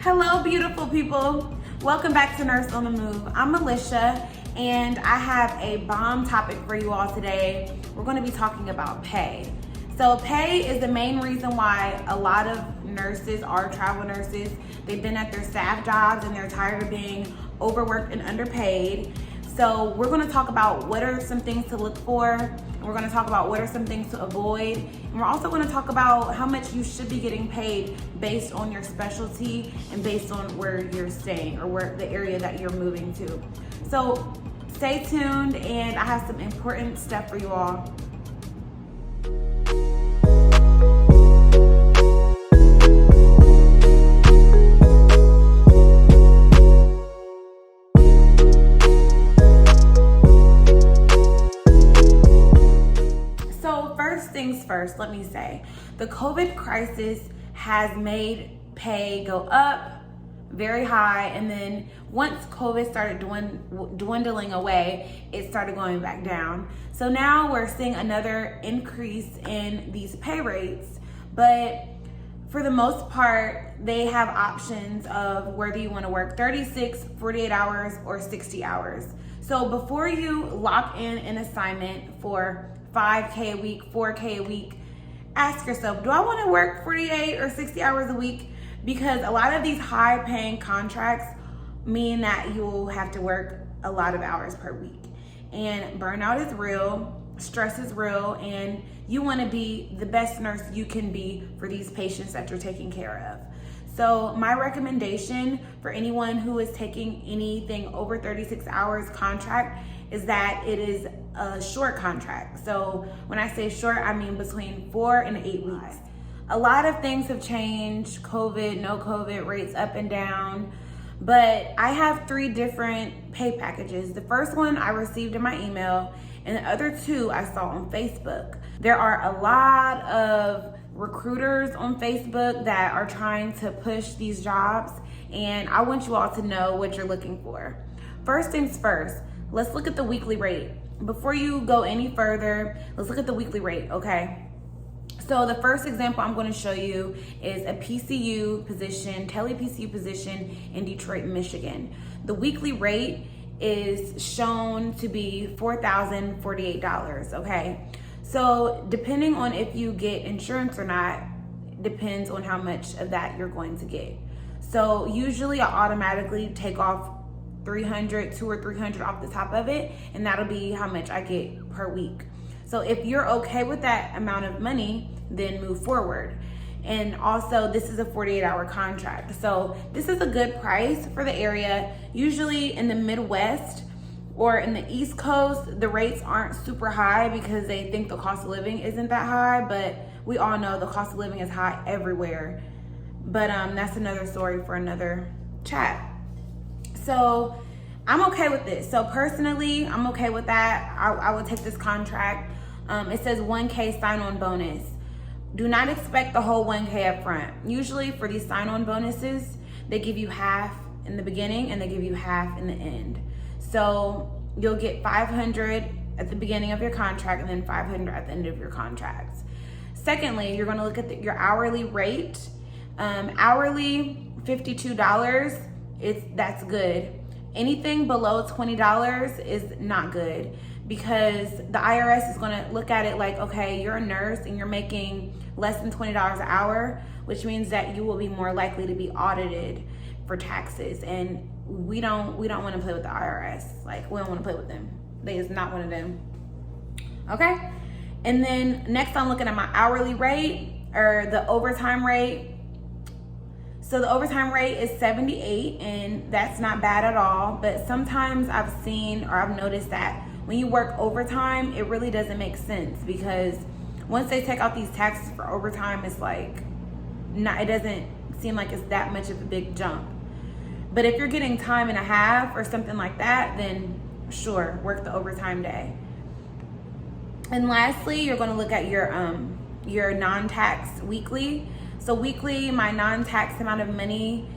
Hello, beautiful people. Welcome back to Nurse on the Move. I'm Alicia, and I have a bomb topic for you all today. We're going to be talking about pay. So pay is the main reason why a lot of nurses are travel nurses. They've been at their staff jobs and they're tired of being overworked and underpaid. So we're going to talk about what are some things to look for. And we're going to talk about what are some things to avoid. And we're also going to talk about how much you should be getting paid based on your specialty and based on where you're staying or where the area that you're moving to. So stay tuned, and I have some important stuff for you all. Things first, let me say, the COVID crisis has made pay go up very high, and then once COVID started dwindling away, it started going back down. So now we're seeing another increase in these pay rates, but for the most part, they have options of whether you want to work 36, 48 hours, or 60 hours. So before you lock in an assignment for 5K a week, 4K a week, ask yourself, do I want to work 48 or 60 hours a week? Because a lot of these high paying contracts mean that you'll have to work a lot of hours per week. And burnout is real, stress is real, and you want to be the best nurse you can be for these patients that you're taking care of. So my recommendation for anyone who is taking anything over 36 hours contract is that it is a short contract. So when I say short, I mean between 4 and 8 weeks. A lot of things have changed, COVID, no COVID, rates up and down, but I have 3 different pay packages. The first one I received in my email, and the other 2 I saw on Facebook. There are a lot of recruiters on Facebook that are trying to push these jobs, and I want you all to know what you're looking for. First things first, let's look at the weekly rate. Before you go any further, let's look at the weekly rate, okay? So the first example I'm going to show you is a PCU position, tele-PCU position in Detroit, Michigan. The weekly rate is shown to be $4,048, okay? So depending on if you get insurance or not, depends on how much of that you're going to get. So usually I automatically take off 300, 200 or 300 off the top of it, and that'll be how much I get per week. So if you're okay with that amount of money, then move forward. And also, this is a 48-hour contract. So this is a good price for the area. Usually in the Midwest or in the East Coast, the rates aren't super high because they think the cost of living isn't that high, but we all know the cost of living is high everywhere. But that's another story for another chat. So I'm okay with this. So personally, I'm okay with that. I would take this contract. It says 1K sign-on bonus. Do not expect the whole 1K up front. Usually for these sign-on bonuses, they give you half in the beginning and they give you half in the end. So you'll get 500 at the beginning of your contract and then 500 at the end of your contract. Secondly, you're gonna look at your hourly rate. Hourly, $52, that's good. Anything below $20 is not good, because the IRS is gonna look at it like, okay, you're a nurse and you're making less than $20 an hour, which means that you will be more likely to be audited for taxes. And we don't want to play with the IRS. Like, we don't want to play with them. They is not one of them. Okay? And then next I'm looking at my hourly rate, or the overtime rate. So the overtime rate is 78, and that's not bad at all. But sometimes I've seen, or I've noticed that when you work overtime, it really doesn't make sense, because once they take out these taxes for overtime, it's like, it doesn't seem like it's that much of a big jump. But if you're getting time and a half or something like that, then sure, work the overtime day. And lastly, you're going to look at your non-tax weekly. So weekly, my non-tax amount of money,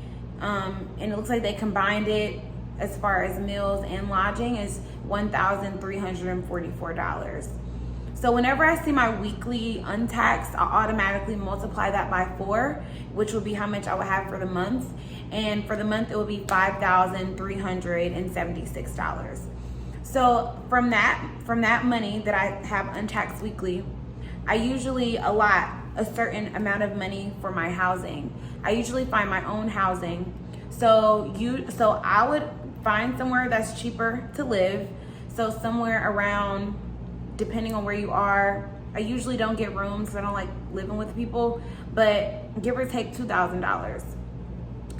and it looks like they combined it as far as meals and lodging, is $1,344. So whenever I see my weekly untaxed, I'll automatically multiply that by 4, which will be how much I would have for the month. and for the month it will be $5,376. So from that money that I have untaxed weekly, I usually allot a certain amount of money for my housing. I usually find my own housing. So I would find somewhere that's cheaper to live. So somewhere around, depending on where you are, I usually don't get rooms, so I don't like living with people, but give or take $2,000.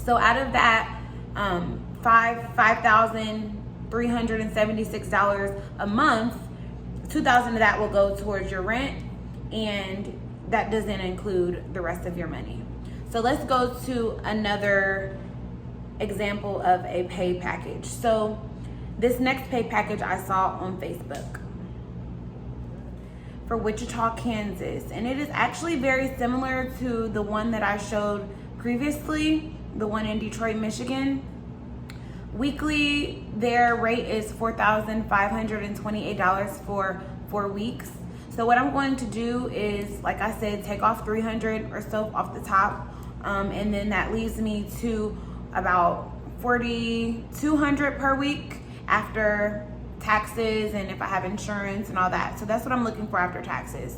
So out of that, $5,376 a month, $2,000 of that will go towards your rent, and that doesn't include the rest of your money. So let's go to another example of a pay package. So this next pay package I saw on Facebook for Wichita, Kansas, and it is actually very similar to the one that I showed previously, the one in Detroit, Michigan. Weekly, their rate is $4,528 for 4 weeks. So what I'm going to do is, like I said, take off $300 or so off the top, and then that leaves me to about $4,200 per week after taxes and if I have insurance and all that. So that's what I'm looking for after taxes.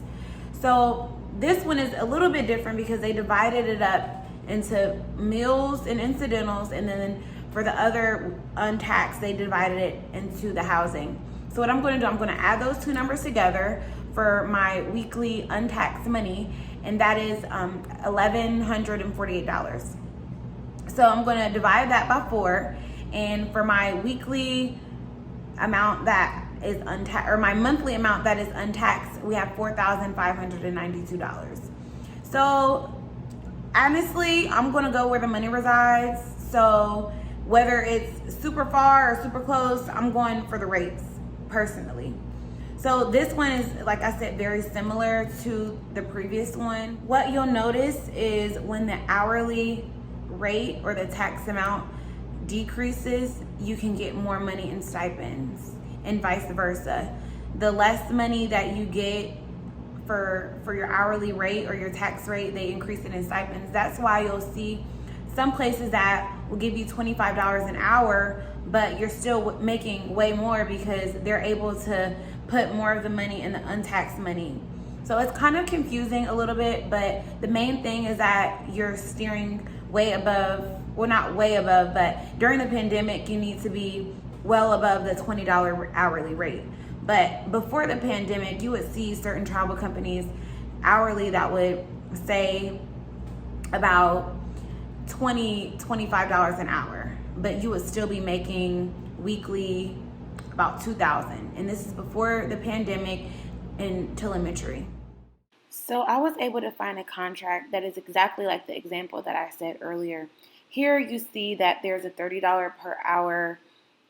So this one is a little bit different because they divided it up into meals and incidentals, and then for the other untaxed, they divided it into the housing. So what I'm going to do, I'm going to add those two numbers together for my weekly untaxed money, and that is $1,148. So I'm going to divide that by 4, and for my weekly amount that is untaxed, or my monthly amount that is untaxed, we have $4,592. So honestly, I'm going to go where the money resides. So whether it's super far or super close, I'm going for the rates personally. So this one is, like I said, very similar to the previous one. What you'll notice is when the hourly rate or the tax amount decreases, you can get more money in stipends, and vice versa. The less money that you get for your hourly rate or your tax rate, they increase it in stipends. That's why you'll see some places that will give you $25 an hour, but you're still making way more because they're able to put more of the money in the untaxed money. So it's kind of confusing a little bit, but the main thing is that you're steering way above, well, not way above, but during the pandemic, you need to be well above the $20 hourly rate. But before the pandemic, you would see certain travel companies hourly that would say about $25 an hour, but you would still be making weekly about $2,000. And this is before the pandemic and telemetry. So I was able to find a contract that is exactly like the example that I said earlier. Here you see that there's a $30 per hour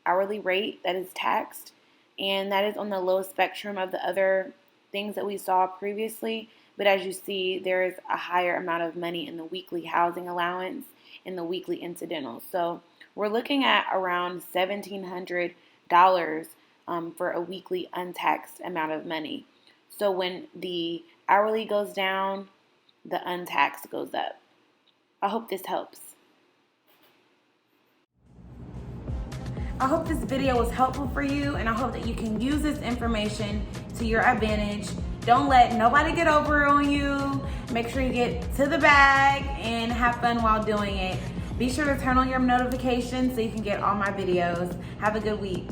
hourly rate that is taxed, and that is on the low spectrum of the other things that we saw previously. But as you see, there is a higher amount of money in the weekly housing allowance and the weekly incidentals. So we're looking at around $1,700 for a weekly untaxed amount of money. So when the hourly goes down, the untaxed goes up. I hope this helps. I hope this video was helpful for you, and I hope that you can use this information to your advantage. Don't let nobody get over on you. Make sure you get to the bag and have fun while doing it. Be sure to turn on your notifications so you can get all my videos. Have a good week.